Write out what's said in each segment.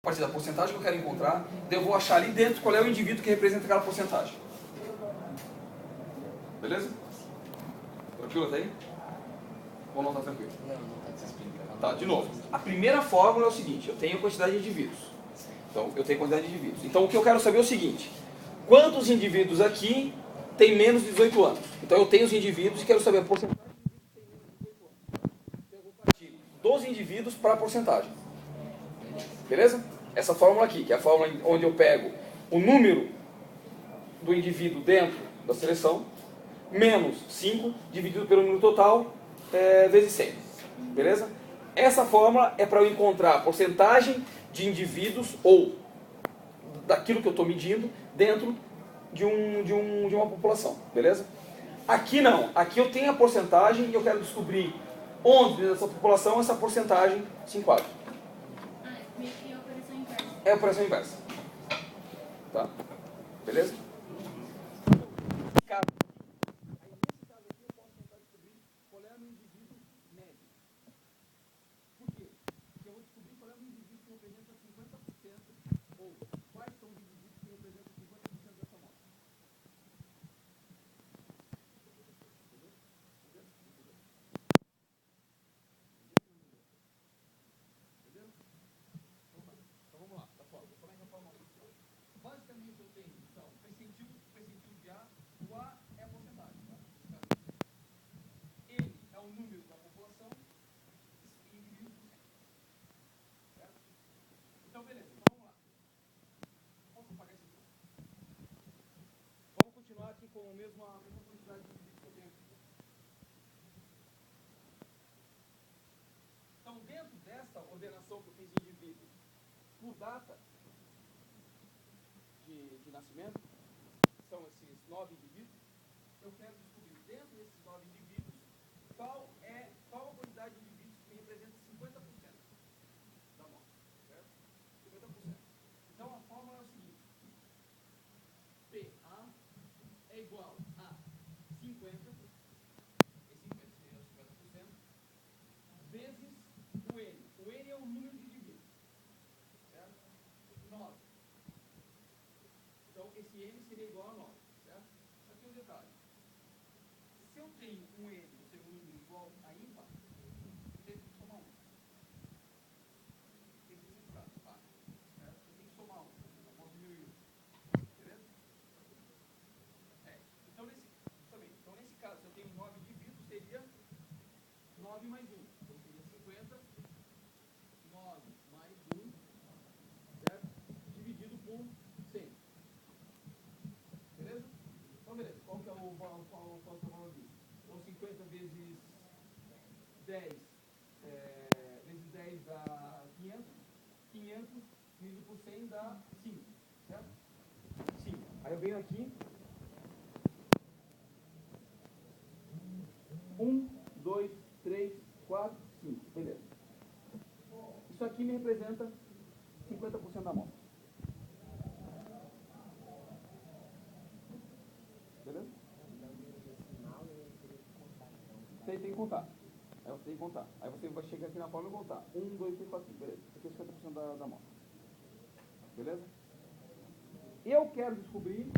partir da porcentagem que eu quero encontrar, eu vou achar ali dentro qual é o indivíduo que representa aquela porcentagem. Beleza? Tranquilo até aí? Ou não está tranquilo? Não está te explicando. Tá, de novo. A primeira fórmula é o seguinte, eu tenho quantidade de indivíduos. Então, eu tenho quantidade de indivíduos. Então, o que eu quero saber é o seguinte, quantos indivíduos aqui têm menos de 18 anos? Então, eu tenho os indivíduos e quero saber a porcentagem de indivíduos que têm menos de 18 anos. Então, eu vou partir dos indivíduos para a porcentagem. Beleza? Essa fórmula aqui, que é a fórmula onde eu pego o número do indivíduo dentro da seleção, menos 5, dividido pelo número total, vezes 100. Beleza? Essa fórmula é para eu encontrar a porcentagem de indivíduos, ou daquilo que eu estou medindo, dentro de uma população. Beleza? Aqui não. Aqui eu tenho a porcentagem e eu quero descobrir onde, dentro dessa população, essa porcentagem se enquadra. Meio que a operação inversa. É a operação inversa. Tá? Beleza? Aí, nesse caso aqui, eu posso tentar descobrir qual é o meu indivíduo médio. Por quê? Porque eu vou descobrir qual é o meu indivíduo que representa 50%, ou quais são os indivíduos que representam 50% dessa amostra. Entendeu? Então vamos lá, da fórmula. Como é que a fórmula funciona? Basicamente eu tenho, então, percentil de A, o A é a porcentagem, tá? Ele é o número da população e indivíduos por cento. Certo? Então, beleza, então vamos lá. Posso apagar esse aqui? Vamos continuar aqui com a mesma quantidade de indivíduos que eu tenho aqui. Então, dentro dessa ordenação que eu fiz de indivíduos por data de nascimento, são esses 9 indivíduos, eu quero descobrir dentro desses 9 indivíduos qual a quantidade de indivíduos que representa 50% da amostra, certo? 50%. Então a fórmula é o seguinte, PA é igual a 50, esse 50 seria 50%, vezes o N. O N é o número de indivíduos, certo? 9. Então, esse N seria igual a 9, certo? Aqui é um detalhe. Se eu tenho um N, ou seja, um número igual a ímpar, eu tenho que somar 1. Tem que ser separado, tá? Certo? Eu tenho que somar 1. Eu posso diminuir 1. Beleza? Então, nesse caso, se eu tenho 9 indivíduos, seria 9 mais 1. Então, seria 50, 9 mais 1, certo? Dividido por 100. Beleza? Então, beleza. Qual que é o valor disso? Então, 50 vezes 10, vezes 10 dá 500. 500 dividido por 100 dá 5. Certo? 5. Aí eu venho aqui. 1, 2, 3, 4, 5. Beleza. Isso aqui me representa 50% da amostra. Beleza? Você tem que contar. Aí você tem que contar. Aí você vai chegar aqui na forma e contar. 1, 2, 3, 4, 5. Beleza. Isso aqui é 50% da amostra. Beleza? Eu quero descobrir...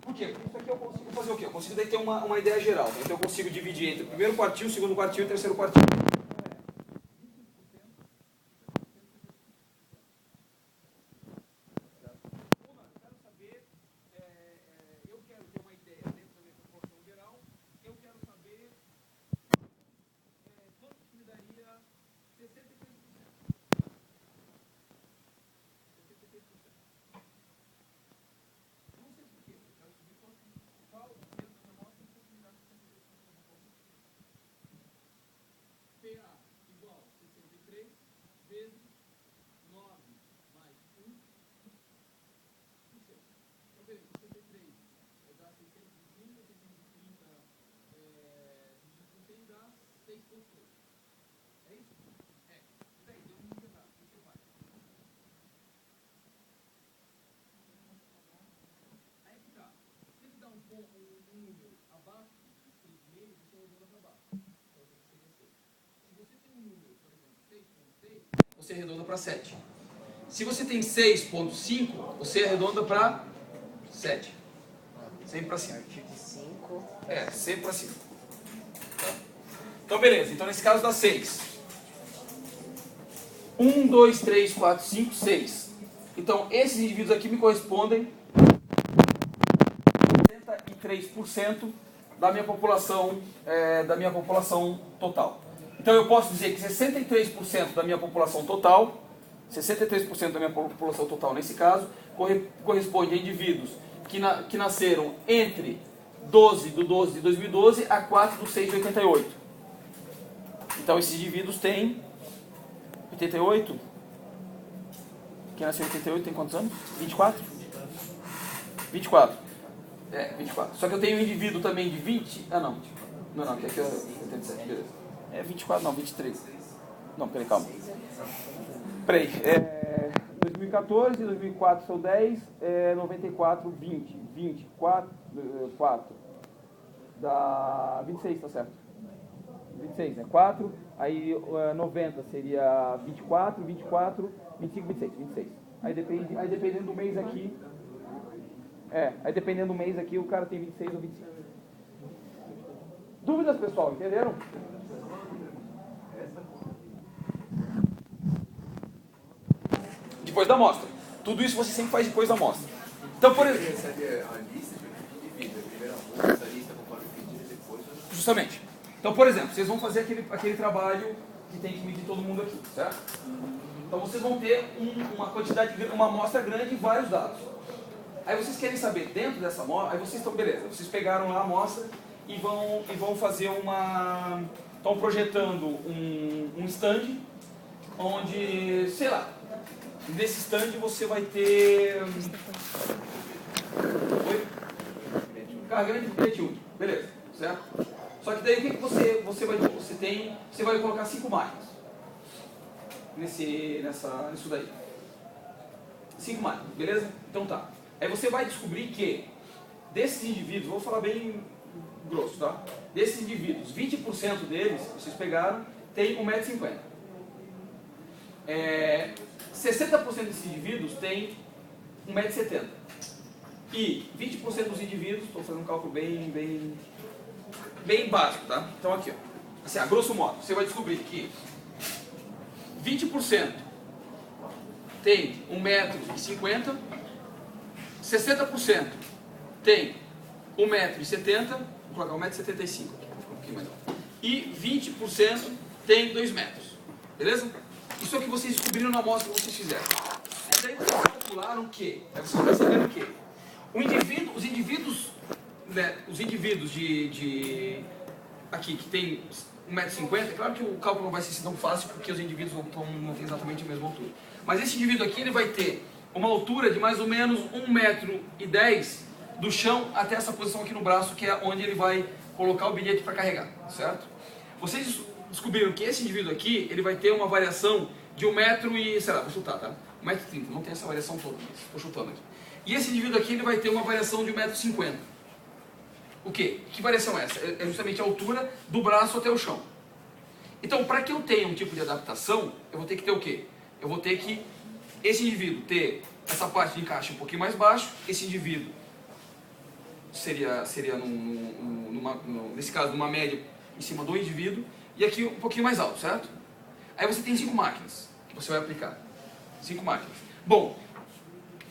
Por quê? Porque isso aqui eu consigo fazer o quê? Eu consigo daí ter uma ideia geral. Então eu consigo dividir entre o primeiro quartil, o segundo quartil e o terceiro quartil. Eu quero ter uma ideia dentro da minha proporção geral, eu quero saber quanto que me daria 63%. 63%. Não sei por quê, eu quero saber qual dentro da amostra que me dá 63% da população. PA igual a 63 vezes 9 mais 1. Então, beleza, 63 vai dar 630, 630 dividido por 100 dá 6,3. É isso? É. E daí, deu um número errado. O que você faz? Aí que tá. Se ele dá um número abaixo de 3,5, você ordena para baixo. Então, tem que ser 6. Se você tem um número, por exemplo, 6,6, você arredonda para 7. Se você tem 6,5, você arredonda para 7. Sempre para cima. Artigo 5. Sempre para cima. Tá? Então, beleza. Então, nesse caso dá 6. 1, 2, 3, 4, 5, 6. Então, esses indivíduos aqui me correspondem 73% da minha população total. Então, eu posso dizer que 63% da minha população total, 63% da minha população total, nesse caso, corresponde a indivíduos que nasceram entre 12 de 12 de 2012 a 4 de 6 de 88. Então, esses indivíduos têm 88. Quem nasceu em 88 tem quantos anos? 24? 24. 24. Só que eu tenho um indivíduo também de 20. Ah, não. Não, aqui é 87, beleza. 24, não, 23. Não, peraí, calma. Peraí. 2014, 2004 são 10, 94, 20. 24, 4. Dá 26, tá certo? 26, né? 4. Aí 90 seria 24, 24, 25, 26, 26. Aí dependendo do mês aqui. Aí dependendo do mês aqui, o cara tem 26 ou 25. Dúvidas, pessoal? Entenderam? Depois da amostra. Tudo isso você sempre faz depois da amostra. Então, por exemplo. Você recebe a lista de indivíduos, a primeira bolsa, a lista conforme o pedido, depois. Justamente. Então, por exemplo, vocês vão fazer aquele trabalho que tem que medir todo mundo aqui, certo? Então, vocês vão ter uma amostra grande e vários dados. Aí vocês querem saber dentro dessa amostra, aí vocês estão, beleza, vocês pegaram lá a amostra e vão fazer estão projetando um stand, onde, sei lá, nesse stand você vai ter... Oi? Carregamento de bilhete único, beleza, certo? Só que daí o que você vai ter? Você vai colocar 5 máquinas nisso daí. 5 máquinas, beleza? Então tá. Aí você vai descobrir que desses indivíduos, vou falar bem grosso, tá? Desses indivíduos, 20% deles, vocês pegaram, tem 1,50 m. 60% desses indivíduos tem 1,70 m. E 20% dos indivíduos, estou fazendo um cálculo bem básico, tá? Então aqui, ó. Assim, a grosso modo, você vai descobrir que 20% tem 1,50 m, 60% tem 1,70 m, vou colocar 1,75 m aqui, um pouquinho mais alto, e 20% tem 2 metros, beleza? Isso é o que vocês descobriram na amostra que vocês fizeram. E daí vocês calcularam que, aí vocês perceberam que os indivíduos aqui que tem 1,50 m, é claro que o cálculo não vai ser tão fácil porque os indivíduos não têm exatamente a mesma altura. Mas esse indivíduo aqui ele vai ter uma altura de mais ou menos 1,10 m do chão até essa posição aqui no braço, que é onde ele vai colocar o bilhete para carregar, certo? Vocês descobriram que esse indivíduo aqui, ele vai ter uma variação de 1 metro e, sei lá, vou chutar, tá? 1,30 m, não tem essa variação toda, mas estou chutando aqui. E esse indivíduo aqui, ele vai ter uma variação de 1,50 m. O quê? Que variação é essa? É justamente a altura do braço até o chão. Então, para que eu tenha um tipo de adaptação, eu vou ter que ter o quê? Eu vou ter que, esse indivíduo ter essa parte de encaixe um pouquinho mais baixo, esse indivíduo seria nesse caso, numa média em cima do indivíduo, e aqui um pouquinho mais alto, certo? Aí você tem 5 máquinas que você vai aplicar. 5 máquinas. Bom,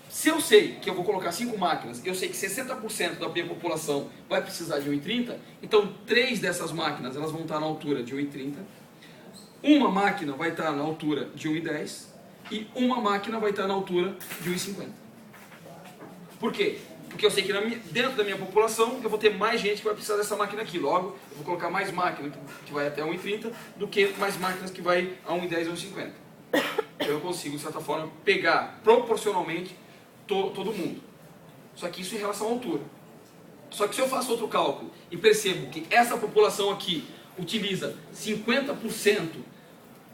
se eu sei que eu vou colocar 5 máquinas, eu sei que 60% da minha população vai precisar de 1,30 m, então 3 dessas máquinas elas vão estar na altura de 1,30 m, uma máquina vai estar na altura de 1,10 m e uma máquina vai estar na altura de 1,50 m. Por quê? Porque eu sei que dentro da minha população eu vou ter mais gente que vai precisar dessa máquina aqui. Logo, eu vou colocar mais máquina que vai até 1,30 m do que mais máquinas que vai a 1,10 ou 1,50 m. Então eu consigo, de certa forma, pegar proporcionalmente todo mundo. Só que isso em relação à altura. Só que se eu faço outro cálculo e percebo que essa população aqui utiliza 50%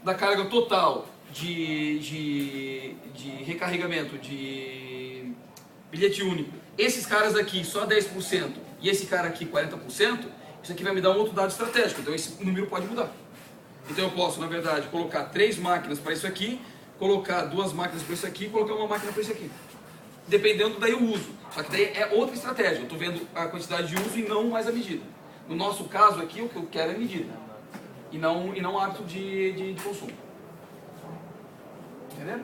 da carga total de recarregamento de bilhete único, esses caras aqui só 10% e esse cara aqui 40%, isso aqui vai me dar um outro dado estratégico, então esse número pode mudar. Então eu posso, na verdade, colocar 3 máquinas para isso aqui, colocar 2 máquinas para isso aqui e colocar uma máquina para isso aqui. Dependendo daí o uso. Só que daí é outra estratégia. Eu estou vendo a quantidade de uso e não mais a medida. No nosso caso aqui, o que eu quero é medida. E não hábito de consumo. Entendeu?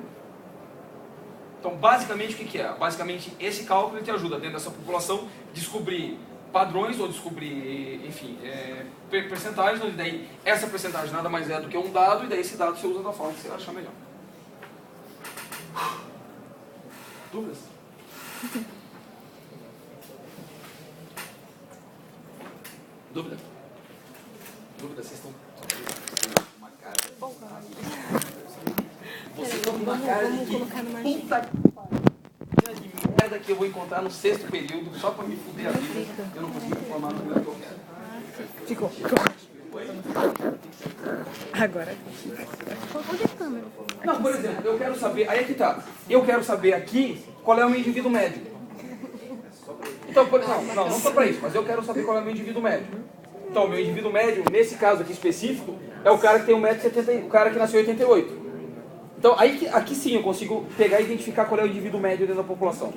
Então, basicamente, o que é? Basicamente, esse cálculo ele te ajuda, dentro dessa população, descobrir padrões ou descobrir, enfim, percentagens, onde daí essa percentagem nada mais é do que um dado, e daí esse dado você usa da forma que você achar melhor. Dúvidas? Dúvida? Dúvida? Vocês estão com uma cara... Vocês estão com uma cara de que puta de merda que eu vou encontrar no 6º período só pra me fuder a vida. Eu não consigo formar no que eu quero. Ficou. Agora. Onde é a câmera? Não, por exemplo, eu quero saber... Aí é que tá. Eu quero saber aqui qual é o meu indivíduo médio. Então, não só pra isso, mas eu quero saber qual é o meu indivíduo médio. Então, o meu indivíduo médio, nesse caso aqui específico, é o cara que tem 1,70m, o cara que nasceu em 88. Então, aqui sim eu consigo pegar e identificar qual é o indivíduo médio dentro da população.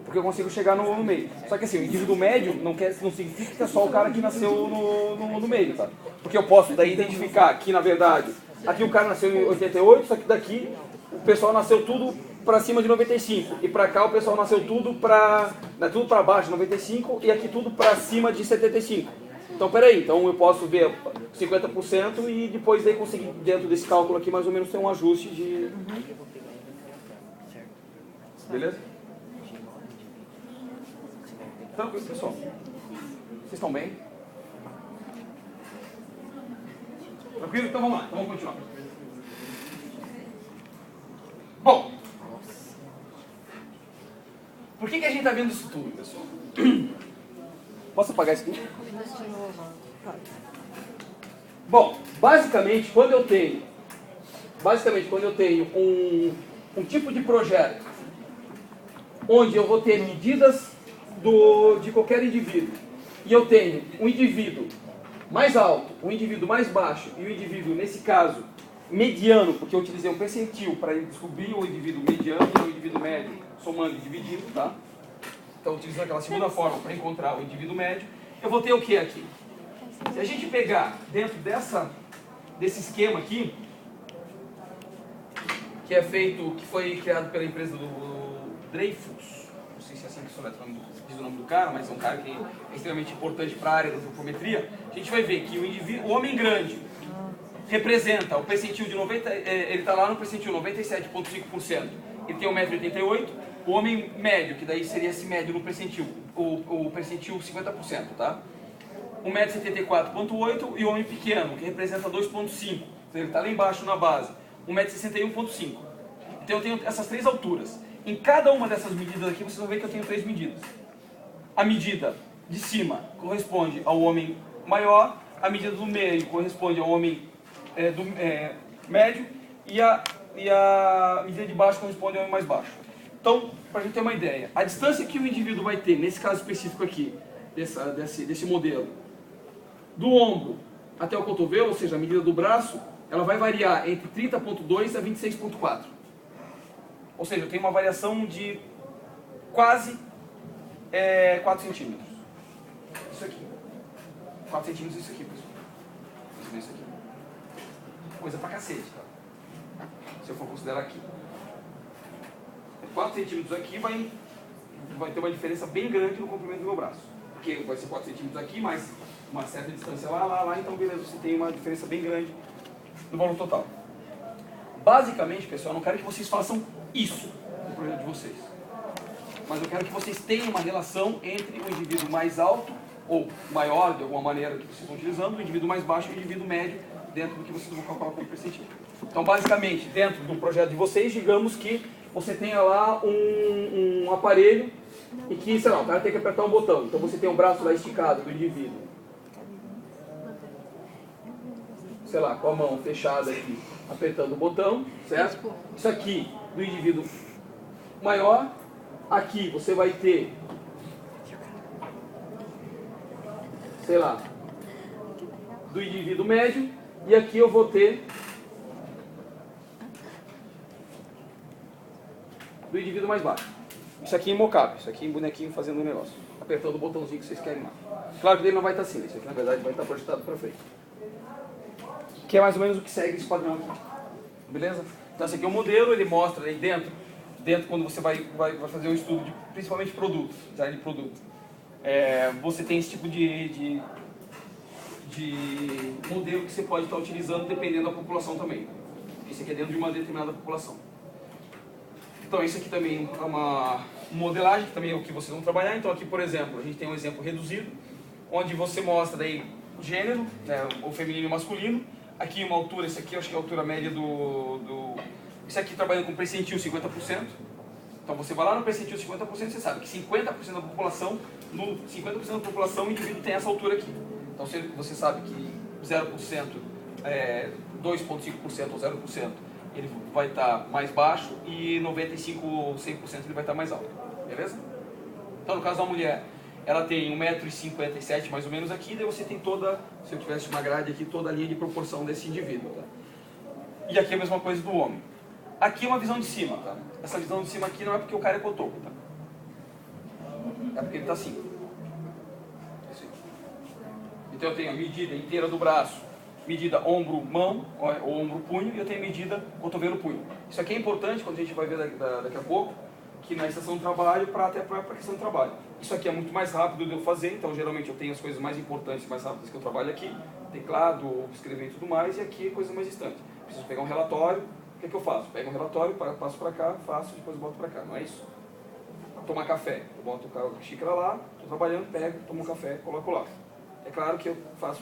Porque eu consigo chegar no meio. Só que assim, o indivíduo médio não significa que é só o cara que nasceu no meio, tá? Porque eu posso daí identificar que, na verdade, aqui o cara nasceu em 88, só que daqui o pessoal nasceu tudo para cima de 95. E para cá o pessoal nasceu tudo para baixo de 95 e aqui tudo para cima de 75. Então, peraí, então eu posso ver 50% e depois daí conseguir, dentro desse cálculo aqui, mais ou menos ter um ajuste de... Beleza? Tranquilo, pessoal. Vocês estão bem? Tranquilo? Então vamos lá, então vamos continuar. Bom, por que a gente está vendo isso tudo, pessoal? Posso apagar isso aqui? Bom, basicamente quando eu tenho um tipo de projeto onde eu vou ter medidas de qualquer indivíduo e eu tenho um indivíduo mais alto, um indivíduo mais baixo e um indivíduo, nesse caso, mediano, porque eu utilizei um percentil para descobrir o indivíduo mediano e o indivíduo médio, somando e dividindo, tá? Então, utilizando aquela segunda forma para encontrar o indivíduo médio, eu vou ter o que aqui? Se a gente pegar dentro desse esquema aqui, que foi criado pela empresa do Dreyfus, não sei se é assim que diz o nome do cara, mas é um cara que é extremamente importante para a área da antropometria, a gente vai ver que o homem grande representa o percentil de 90, ele está lá no percentil 97,5%, ele tem 1,88 m, o homem médio, que daí seria esse médio no percentil, o percentil 50%, tá? 1,74,8 m e o homem pequeno, que representa 2,5, então ele está lá embaixo na base, 1,61,5 m. Então eu tenho essas 3 alturas. Em cada uma dessas medidas aqui, vocês vão ver que eu tenho 3 medidas. A medida de cima corresponde ao homem maior, a medida do meio corresponde ao homem médio e a medida de baixo corresponde ao homem mais baixo. Então, para a gente ter uma ideia, a distância que o indivíduo vai ter, nesse caso específico aqui, desse modelo, do ombro até o cotovelo, ou seja, a medida do braço, ela vai variar entre 30,2 a 26,4. Ou seja, eu tenho uma variação de quase 4 centímetros. Isso aqui. 4 centímetros isso aqui, pessoal. Isso aqui. Coisa pra cacete, tá? Se eu for considerar aqui. 4 centímetros aqui vai ter uma diferença bem grande no comprimento do meu braço. Porque vai ser 4 centímetros aqui, mais uma certa distância lá, então beleza, você tem uma diferença bem grande no valor total. Basicamente, pessoal, eu não quero que vocês façam isso no projeto de vocês. Mas eu quero que vocês tenham uma relação entre o indivíduo mais alto, ou maior, de alguma maneira que vocês estão utilizando, o indivíduo mais baixo e o indivíduo médio, dentro do que vocês vão calcular como percentil. Então, basicamente, dentro do projeto de vocês, digamos que você tenha lá um aparelho e que, sei lá, o cara tem que apertar um botão. Então, você tem o braço lá esticado do indivíduo, sei lá, com a mão fechada aqui, apertando o botão, certo? Isso aqui do indivíduo maior. Aqui você vai ter, sei lá, do indivíduo médio. E aqui eu vou ter do indivíduo mais baixo. Isso aqui em mocap, isso aqui em bonequinho fazendo um negócio. Apertando o botãozinho que vocês querem lá. Claro que ele não vai estar assim, isso aqui na verdade vai estar projetado para frente. Que é mais ou menos o que segue esse padrão aqui. Beleza? Então esse aqui é o modelo, ele mostra aí dentro quando você vai fazer um estudo de principalmente produto, design de produto. Você tem esse tipo de modelo que você pode estar utilizando dependendo da população também. Esse aqui é dentro de uma determinada população. Então isso aqui também é uma modelagem, que também é o que vocês vão trabalhar. Então aqui, por exemplo, a gente tem um exemplo reduzido, onde você mostra daí o gênero, né, o feminino e o masculino. Aqui uma altura, esse aqui eu acho que é a altura média esse aqui trabalhando com percentil 50%. Então você vai lá no percentil 50%, você sabe que 50% da população, no 50% da população o indivíduo tem essa altura aqui. Então você sabe que 0%, 2,5% ou 0%, ele vai estar mais baixo e 95% ou 100% ele vai estar mais alto. Beleza? Então no caso da mulher, ela tem 1,57 m mais ou menos aqui, daí você tem toda, se eu tivesse uma grade aqui, toda a linha de proporção desse indivíduo. Tá? E aqui é a mesma coisa do homem. Aqui é uma visão de cima, tá? Essa visão de cima aqui não é porque o cara é cotoco, tá? É porque ele está assim. Então eu tenho a medida inteira do braço, medida ombro-mão, ou ombro-punho, e eu tenho a medida cotovelo-punho. Isso aqui é importante quando a gente vai ver daqui a pouco, que na estação de trabalho, até para a questão de trabalho. Isso aqui é muito mais rápido de eu fazer, então geralmente eu tenho as coisas mais importantes, mais rápidas que eu trabalho aqui, teclado, escrever e tudo mais, e aqui coisas mais distantes. Preciso pegar um relatório, o que eu faço? Pego um relatório, passo para cá, faço, depois boto para cá, não é isso? Tomar café, eu boto a xícara lá, estou trabalhando, pego, tomo um café, coloco lá. É claro que eu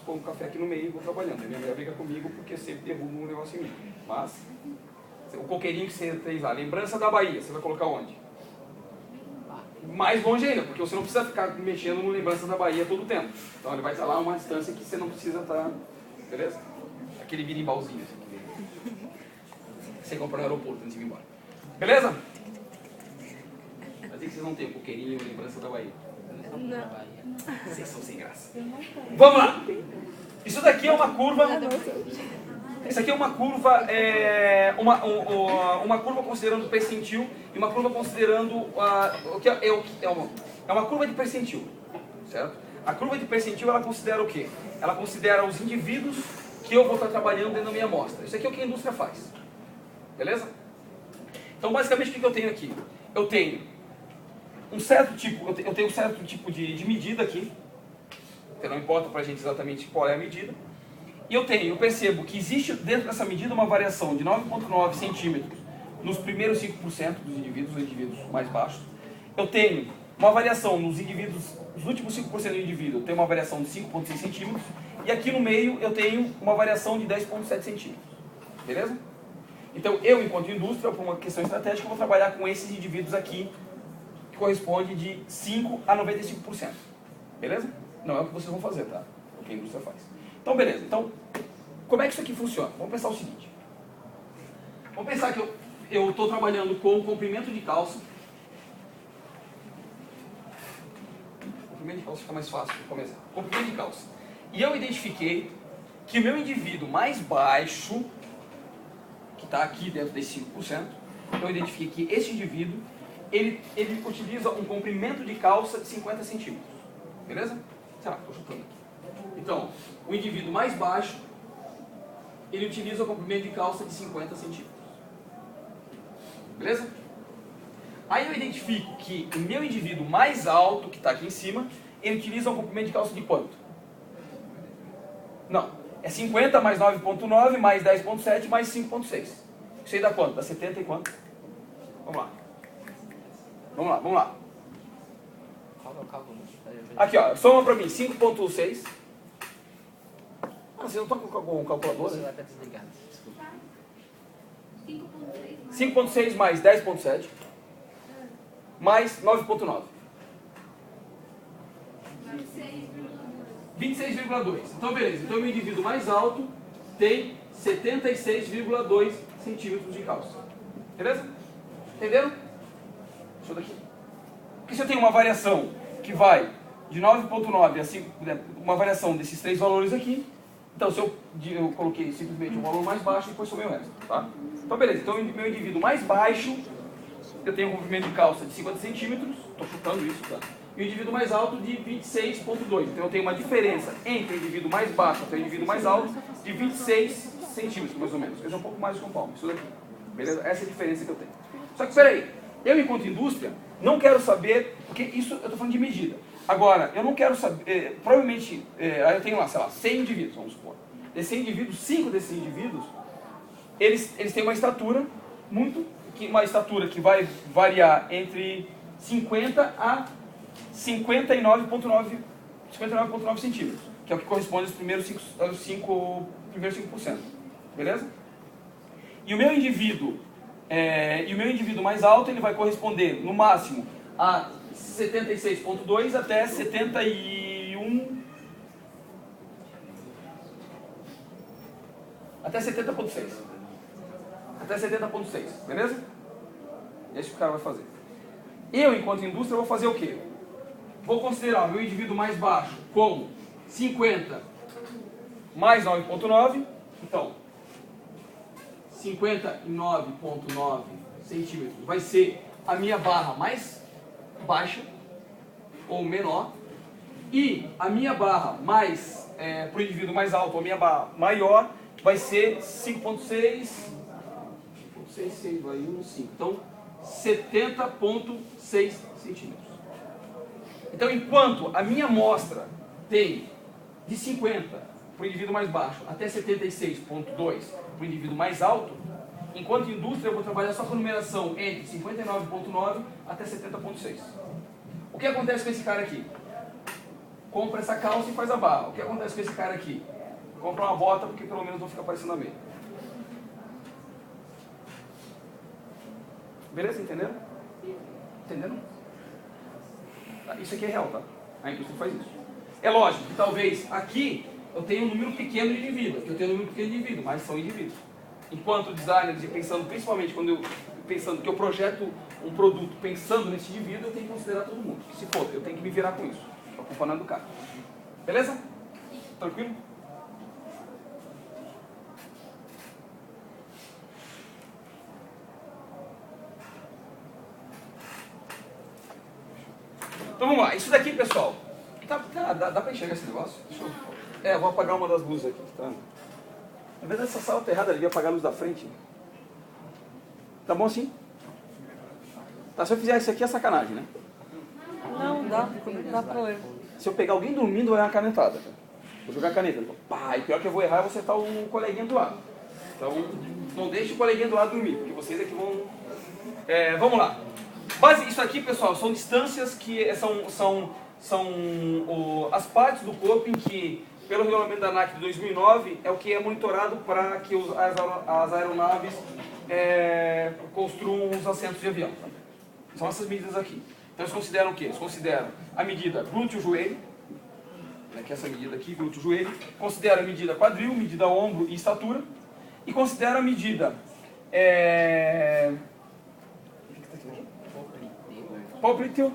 ponho um café aqui no meio e vou trabalhando. Minha mulher briga comigo porque eu sempre derrubo um negócio em mim. Mas, o coqueirinho que você fez lá, lembrança da Bahia, você vai colocar onde? Mais longe ainda, porque você não precisa ficar mexendo no lembrança da Bahia todo o tempo. Então ele vai estar lá a uma distância que você não precisa estar, beleza? Aquele birimbalzinho assim. Você compra no aeroporto antes de ir embora. Beleza? Mas que vocês não têm o coqueirinho, lembrança da Bahia. Não. Vocês são sem graça. Vamos lá! Isso daqui é uma curva. Isso aqui é uma curva, uma curva considerando percentil e uma curva considerando é uma curva de percentil, certo? A curva de percentil ela considera o quê? Ela considera os indivíduos que eu vou estar trabalhando dentro da minha amostra. Isso aqui é o que a indústria faz, beleza? Então basicamente o que eu tenho aqui? Eu tenho um certo tipo, de medida aqui, que não importa para a gente exatamente qual é a medida. E eu percebo que existe dentro dessa medida uma variação de 9,9 centímetros nos primeiros 5% dos indivíduos, os indivíduos mais baixos. Eu tenho uma variação nos últimos 5% do indivíduo, eu tenho uma variação de 5,6 centímetros. E aqui no meio eu tenho uma variação de 10,7 centímetros. Beleza? Então eu, enquanto indústria, por uma questão estratégica, vou trabalhar com esses indivíduos aqui, que corresponde de 5 a 95%. Beleza? Não é o que vocês vão fazer, tá? É o que a indústria faz. Então, beleza. Então, como é que isso aqui funciona? Vamos pensar o seguinte. Vamos pensar que eu estou trabalhando com comprimento de calça. Comprimento de calça fica mais fácil de começar. Comprimento de calça. E eu identifiquei que o meu indivíduo mais baixo, que está aqui dentro desse 5%, eu identifiquei que esse indivíduo, ele utiliza um comprimento de calça de 50 centímetros. Beleza? Sei lá, estou chutando aqui. Então, o indivíduo mais baixo, ele utiliza o comprimento de calça de 50 centímetros. Beleza? Aí eu identifico que o meu indivíduo mais alto, que está aqui em cima, ele utiliza um comprimento de calça de quanto? Não, é 50 mais 9,9 mais 10,7 mais 5,6. Isso aí dá quanto? Dá 70 e quanto? Vamos lá. Vamos lá. Aqui, ó, soma pra mim 5,6. Você não está com calculadora? Você vai estar desligado. 5,6 mais 10,7 mais 9,9. 26,2. Então, beleza. Então, o meu indivíduo mais alto tem 76,2 centímetros de calça. Beleza? Entenderam? Isso daqui. Porque se eu tenho uma variação que vai de 9,9 a 5, uma variação desses três valores aqui, Então, se eu coloquei simplesmente um valor mais baixo e depois somei o resto, tá? Então, beleza. Então, meu indivíduo mais baixo, eu tenho um comprimento de calça de 50 centímetros, estou chutando isso, tá? E o indivíduo mais alto de 26,2. Então, eu tenho uma diferença entre o indivíduo mais baixo até o indivíduo mais alto de 26 centímetros, mais ou menos. Esse é um pouco mais do que um palmo, isso daqui. Beleza? Essa é a diferença que eu tenho. Só que, peraí, eu, enquanto indústria, não quero saber, porque isso eu estou falando de medida. Agora, eu não quero saber, provavelmente, aí eu tenho lá, sei lá, 100 indivíduos, vamos supor. Desses 100 indivíduos, 5 desses indivíduos, eles têm uma estatura uma estatura que vai variar entre 50 a 59,9 centímetros, que é o que corresponde aos primeiros 5%. Beleza? E o meu indivíduo mais alto, ele vai corresponder, no máximo, a 76,2 até 71... Até 70,6. Até 70,6, beleza? É isso que o cara vai fazer. Eu, enquanto indústria, vou fazer o quê? Vou considerar o meu indivíduo mais baixo como 50 mais 9,9. Então, 59,9 centímetros vai ser a minha barra mais baixa ou menor. E a minha barra mais, para o indivíduo mais alto, a minha barra maior, vai ser 5,6, 6 vai 1, 5. Então, 70,6 centímetros. Então, enquanto a minha amostra tem de 50 para o indivíduo mais baixo até 76,2 para o indivíduo mais alto, enquanto indústria eu vou trabalhar só com numeração entre 59,9 até 70,6. O que acontece com esse cara aqui? Compra essa calça e faz a barra. O que acontece com esse cara aqui? Compra uma bota porque pelo menos não fica aparecendo a meia. Beleza? Entenderam? Entenderam? Isso aqui é real, tá? A indústria faz isso. É lógico que talvez aqui eu tenha um número pequeno de indivíduos, eu tenho um número pequeno de indivíduos, mas são indivíduos. Enquanto designers, e pensando principalmente pensando que eu projeto um produto pensando nesse indivíduo, eu tenho que considerar todo mundo. Se for, eu tenho que me virar com isso. A culpa não é do cara. Beleza? Tranquilo? Então vamos lá, isso daqui, pessoal, dá pra enxergar esse negócio? Eu vou apagar uma das luzes aqui, tá? Na verdade essa sala tá errada, devia apagar a luz da frente. Tá bom assim? Tá, se eu fizer isso aqui é sacanagem, né? Não, dá pra ler. Se eu pegar alguém dormindo, vai uma canetada, cara. Vou jogar a caneta, e pior que eu vou errar, você tá o coleguinha do lado. Então, não deixe o coleguinha do lado dormir, porque vocês aqui vão... vamos lá. Isso aqui, pessoal, são distâncias que são as partes do corpo em que, pelo regulamento da ANAC de 2009, é o que é monitorado para que as aeronaves construam os assentos de avião. São essas medidas aqui. Então eles consideram o quê? Eles consideram a medida glúteo-joelho, que é essa medida aqui, glúteo-joelho, consideram a medida quadril, medida ombro e estatura, e consideram a medida... popliteo,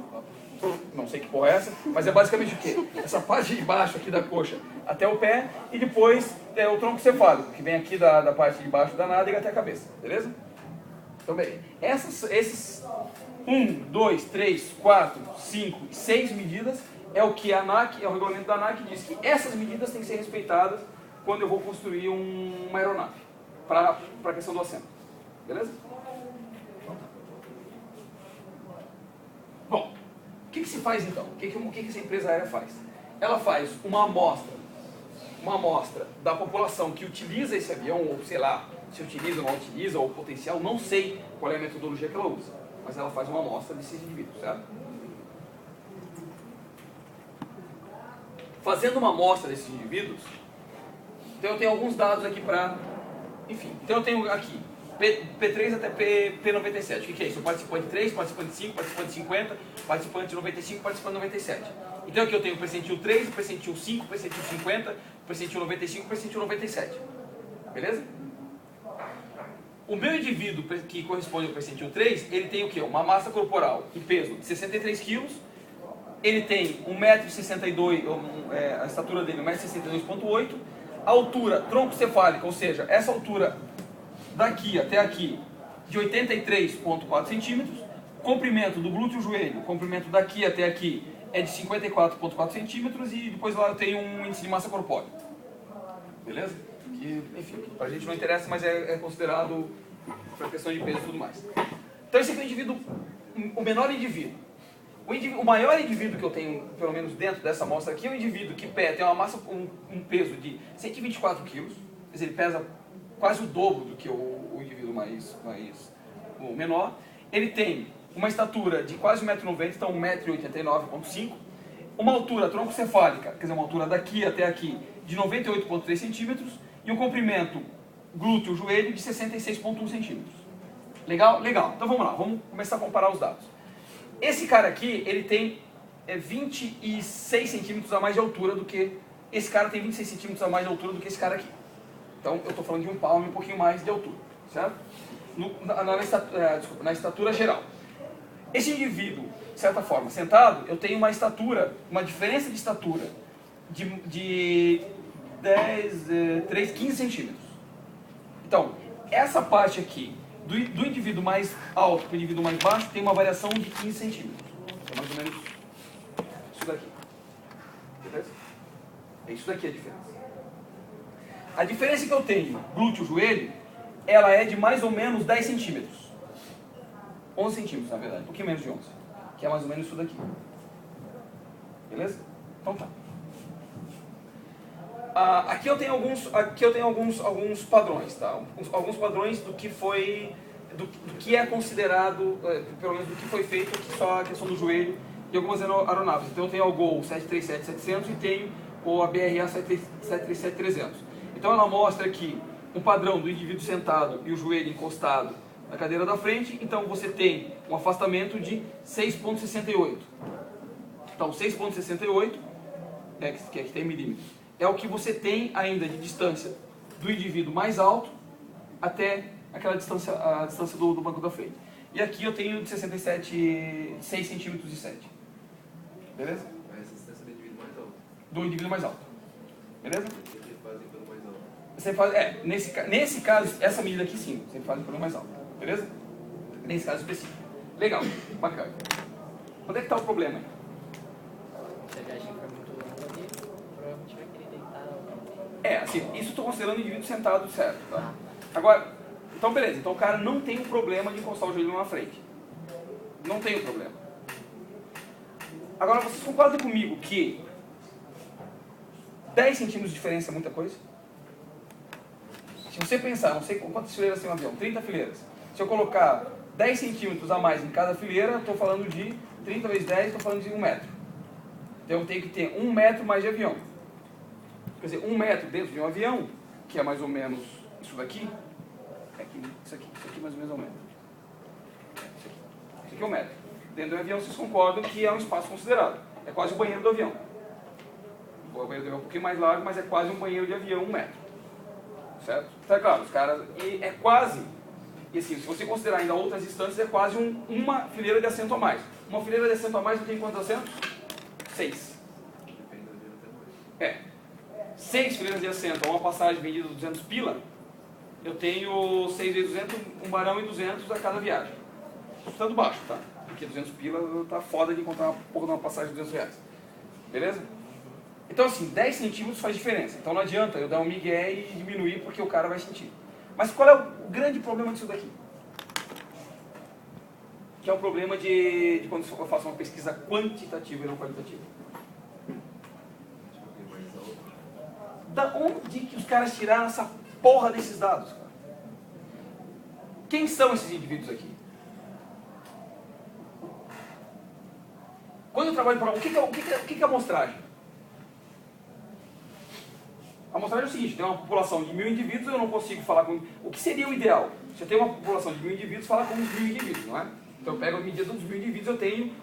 não sei que porra é essa, mas é basicamente o quê? Essa parte de baixo aqui da coxa até o pé, e depois o tronco cefálico, que vem aqui da parte de baixo da nádega até a cabeça, beleza? Então, bem, esses 1, 2, 3, 4, 5 e 6 medidas é o que a ANAC, o regulamento da ANAC diz que essas medidas têm que ser respeitadas quando eu vou construir uma aeronave, para a questão do assento, beleza? Bom, o que se faz então? O que essa empresa aérea faz? Ela faz uma amostra da população que utiliza esse avião, ou sei lá, se utiliza ou não utiliza, ou potencial, não sei qual é a metodologia que ela usa, mas ela faz uma amostra desses indivíduos, certo? Fazendo uma amostra desses indivíduos, então eu tenho alguns dados aqui para... Enfim, então eu tenho aqui P3 até P97. O que é isso? Participante 3, participante 5, participante 50, participante 95, participante 97. Então aqui eu tenho o percentil 3, o percentil 5, o percentil 50, o percentil 95, o percentil 97. Beleza? O meu indivíduo que corresponde ao percentil 3, ele tem o quê? Uma massa corporal e peso de 63 kg. Ele tem 1,62 m, a estatura dele é 1,62,8 m. a altura troncocefálica, ou seja, essa altura daqui até aqui, de 83,4 centímetros, comprimento do glúteo joelho, comprimento daqui até aqui é de 54,4 centímetros e depois lá eu tenho um índice de massa corpórea. Beleza? Que, enfim, pra gente não interessa, mas é considerado para questão de peso e tudo mais. Então esse aqui é o indivíduo, o menor indivíduo. O maior indivíduo que eu tenho, pelo menos dentro dessa amostra aqui, é um indivíduo que tem uma massa, um peso de 124 quilos, quer dizer, ele pesa quase o dobro do que o indivíduo o menor. Ele tem uma estatura de quase 1,90 m, então 1,89 m, uma altura troncocefálica, quer dizer, uma altura daqui até aqui, de 98,3 centímetros, e um comprimento glúteo-joelho de 66,1 centímetros. Legal? Legal. Então vamos lá, vamos começar a comparar os dados. Esse cara aqui, ele tem 26 centímetros a mais de altura do que... Esse cara tem 26 centímetros a mais de altura do que esse cara aqui. Então eu estou falando de um palmo e um pouquinho mais de altura, certo? Na estatura geral. Esse indivíduo, de certa forma, sentado, eu tenho uma diferença de estatura de 15 centímetros. Então, essa parte aqui, do indivíduo mais alto para o indivíduo mais baixo, tem uma variação de 15 centímetros. É mais ou menos isso daqui. Beleza? É isso daqui a diferença. A diferença que eu tenho, glúteo-joelho, ela é de mais ou menos 10 centímetros. 11 centímetros, na verdade, um pouquinho menos de 11. Que é mais ou menos isso daqui. Beleza? Então tá. Aqui eu tenho alguns padrões, tá? Alguns padrões do que foi, do que é considerado, pelo menos do que foi feito, aqui só a questão do joelho e algumas aeronaves. Então eu tenho o Gol 737-700 e tenho a BRA 737-300. Então ela mostra aqui um padrão do indivíduo sentado e o joelho encostado na cadeira da frente. Então você tem um afastamento de 6,68. Então 6,68 que aqui tem milímetros. É o que você tem ainda de distância do indivíduo mais alto até aquela distância, a distância do banco da frente. E aqui eu tenho de 67, 6 centímetros e 7. Beleza? Essa distância do indivíduo mais alto. Do indivíduo mais alto. Beleza? Sempre fazem pelo mais alto. Você faz, nesse caso, essa medida aqui sim, você faz pelo mais alto. Beleza? Nesse caso específico. Legal, bacana. Onde é que está o problema aí? Se a viagem for muito longa ali, provavelmente vai querer deitar. Assim, isso eu estou considerando o indivíduo sentado, certo? Tá? Agora, então beleza, então o cara não tem o problema de encostar o joelho na frente. Não tem o problema. Agora, vocês concordam comigo que 10 centímetros de diferença é muita coisa? Se você pensar, não sei quantas fileiras tem um avião, 30 fileiras. Se eu colocar 10 centímetros a mais em cada fileira, estou falando de 30 vezes 10, estou falando de 1 metro. Então eu tenho que ter 1 metro mais de avião. Quer dizer, 1 metro dentro de um avião, que é mais ou menos isso daqui, isso aqui mais ou menos é 1 metro. Isso aqui é 1 metro. Dentro do avião vocês concordam que é um espaço considerável. É quase o banheiro do avião. O banheiro do avião é um pouquinho mais largo, mas é quase um banheiro de avião, 1 metro. Certo? Então é claro, os caras... E é quase... E assim, se você considerar ainda outras distâncias, é quase uma fileira de assento a mais. Uma fileira de assento a mais não tem quantos assentos? 6. Depende do avião também. 6 fileiras de assento, uma passagem vendida 200 pila, eu tenho 6 vezes 200, 1 barão e 200 a cada viagem. Custando baixo, tá? Porque 200 pila tá foda de encontrar uma porra de uma passagem de 200 reais. Beleza? Então assim, 10 centímetros faz diferença. Então não adianta eu dar um migué e diminuir porque o cara vai sentir. Mas qual é o grande problema disso daqui? Que é o problema de quando eu faço uma pesquisa quantitativa e não qualitativa. Mais alto. Da onde que os caras tiraram essa porra desses dados, cara? Quem são esses indivíduos aqui? Quando eu trabalho para o que é amostragem? A amostragem é o seguinte, tem uma população de 1000 indivíduos, eu não consigo falar com... O que seria o ideal? Se eu tenho uma população de 1000 indivíduos, falar com os 1000 indivíduos, não é? Então eu pego a medida dos 1000 indivíduos, eu tenho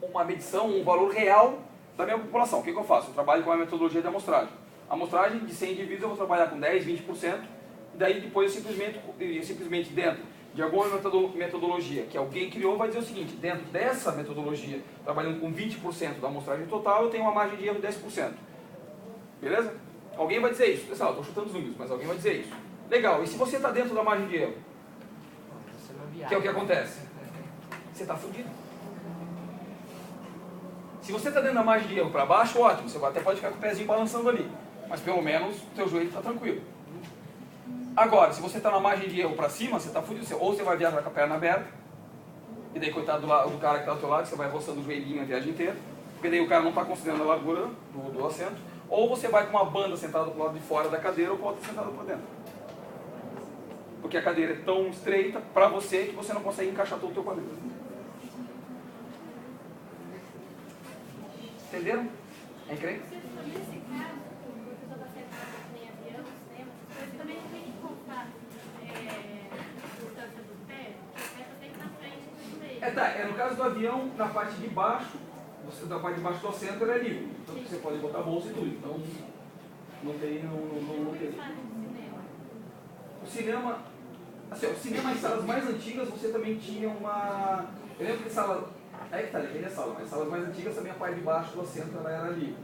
uma medição, um valor real da minha população. O que eu faço? Eu trabalho com a metodologia de amostragem. A amostragem de 100 indivíduos eu vou trabalhar com 10, 20%, e daí depois eu simplesmente dentro de alguma metodologia que alguém criou, vai dizer o seguinte, dentro dessa metodologia, trabalhando com 20% da amostragem total, eu tenho uma margem de erro de 10%. Beleza? Alguém vai dizer isso. Pessoal, estou chutando os números, mas alguém vai dizer isso. Legal, e se você está dentro da margem de erro? Você não viaja. Que é o que acontece? Você está fudido. Se você está dentro da margem de erro para baixo, ótimo, você até pode ficar com o pezinho balançando ali. Mas pelo menos o teu joelho está tranquilo. Agora, se você está na margem de erro para cima, você está fudido. Ou você vai viajar com a perna aberta, e daí coitado do cara que está do teu lado, você vai roçando o joelhinho a viagem inteira, porque daí o cara não está considerando a largura do assento. Ou você vai com uma banda sentada do lado de fora da cadeira ou com a outra sentada por dentro. Porque a cadeira é tão estreita para você que você não consegue encaixar todo o teu quadril. Entenderam? É incrível? Nesse caso, o pessoal está sentado em avião, cinema, essas coisas, também tem que contar a distância do pé, porque o pé tem que estar na frente do joelho. No caso do avião, na parte de baixo, da parte de baixo do assento ela é livre. Então você pode botar a bolsa e tudo. Então não tem. O cinema. Assim, o cinema, em salas mais antigas, você também tinha uma. Eu lembro que sala. Aí que tá, depende da sala, mas salas mais antigas também a parte de baixo do assento ela era livre.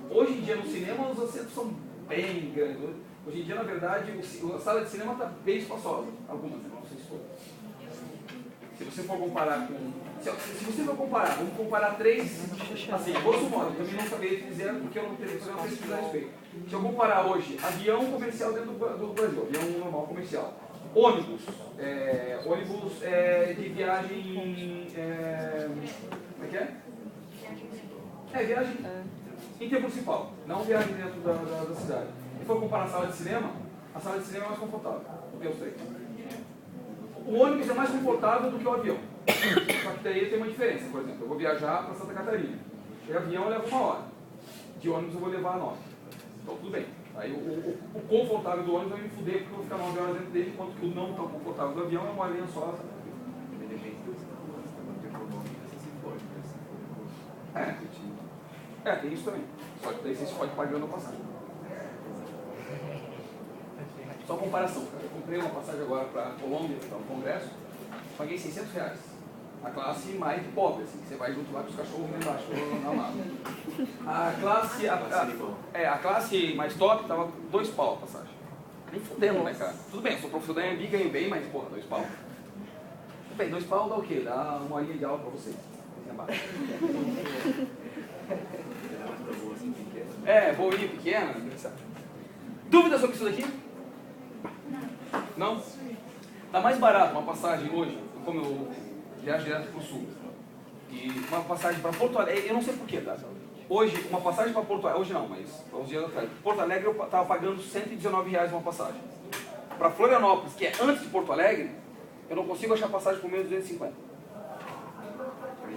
Hoje em dia no cinema os assentos são bem grandes. Hoje em dia, na verdade, a sala de cinema está bem espaçosa. Algumas, não sei se todas. Se você for comparar com. Se você for comparar, vamos comparar três. Assim, grosso modo, eu também não sabia te dizer porque eu não teria que fazer uma pesquisa a respeito. Se eu comparar hoje avião comercial dentro do Brasil, avião normal comercial, ônibus de viagem. Como é que é? Viagem intermunicipal, não viagem dentro da cidade. Se for comparar a sala de cinema é mais confortável do que os três. O ônibus é mais confortável do que o avião. Só que daí tem uma diferença. Por exemplo, eu vou viajar para Santa Catarina. De avião eu levo 1 hora. De ônibus eu vou levar 9. Então tudo bem. Aí o confortável do ônibus vai me fuder porque eu vou ficar 9 horas dentro dele, enquanto que o não tão confortável do avião é uma linha só. Tem isso também. Só que daí você pode pagando a passagem. Só comparação, cara. Eu comprei uma passagem agora para a Colômbia, para um congresso, paguei R$600. A classe mais pobre, assim, que você vai junto lá com os cachorros lá embaixo, na mala. A classe mais top tava 2 pau a passagem. Nem fudendo, né, cara? Tudo bem, eu sou professor da AMB, ganho bem, mas, porra, 2 pau. Tudo bem, 2 pau dá o quê? Dá uma horinha de aula pra vocês. Boinha pequena. Dúvida sobre isso daqui? Não? Tá mais barato uma passagem hoje, como eu viajo direto pro sul. E uma passagem para Porto Alegre, eu não sei porquê, tá? Hoje, uma passagem para Porto Alegre, hoje não, mas uns dias atrás. Porto Alegre eu tava pagando R$119 uma passagem. Para Florianópolis, que é antes de Porto Alegre, eu não consigo achar passagem por menos de 250.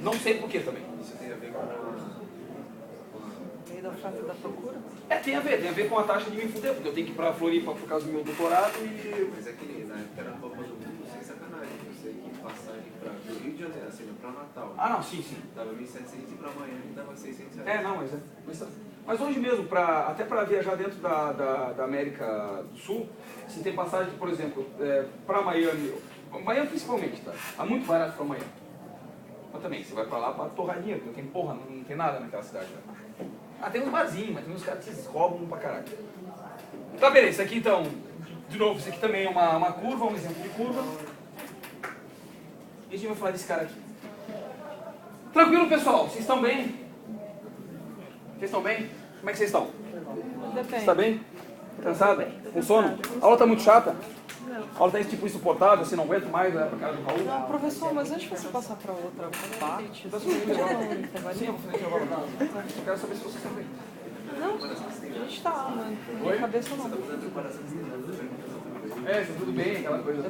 Não sei porquê também. Isso tem a ver com Meio da oferta da procura? Tem a ver com a taxa de me fuder, porque eu tenho que ir para Floripa por causa do meu doutorado e... Mas é que na época era a Copa do Mundo, sem sacanagem. Eu sei que passagem para o Rio de Janeiro, assim, para Natal. Não, sim. Dava 1.700 e para Miami dava R$600. Mas hoje mesmo, até para viajar dentro da América do Sul, se tem passagem, por exemplo, para Miami principalmente, tá? É muito barato para Miami. Mas também, você vai para lá para torradinha, porque não tem nada naquela cidade, né? Tem uns barzinhos, mas tem uns caras que se roubam pra caralho. Tá, beleza, isso aqui então, de novo, isso aqui também é uma curva, um exemplo de curva. E a gente vai falar desse cara aqui. Tranquilo, pessoal? Vocês estão bem? Vocês estão bem? Como é que vocês estão? Depende. Você tá bem? Cansado? Com sono? A aula tá muito chata? A aula tá tipo insuportável, você não aguenta mais, vai pra casa do Raul? Não, professor, mas antes de você passar para outra parte, você Sim, eu vou fazer intervalo. Eu quero saber se vocês estão bem. não, a gente está, né? Oi? Cabeça não. Tudo bem, aquela coisa.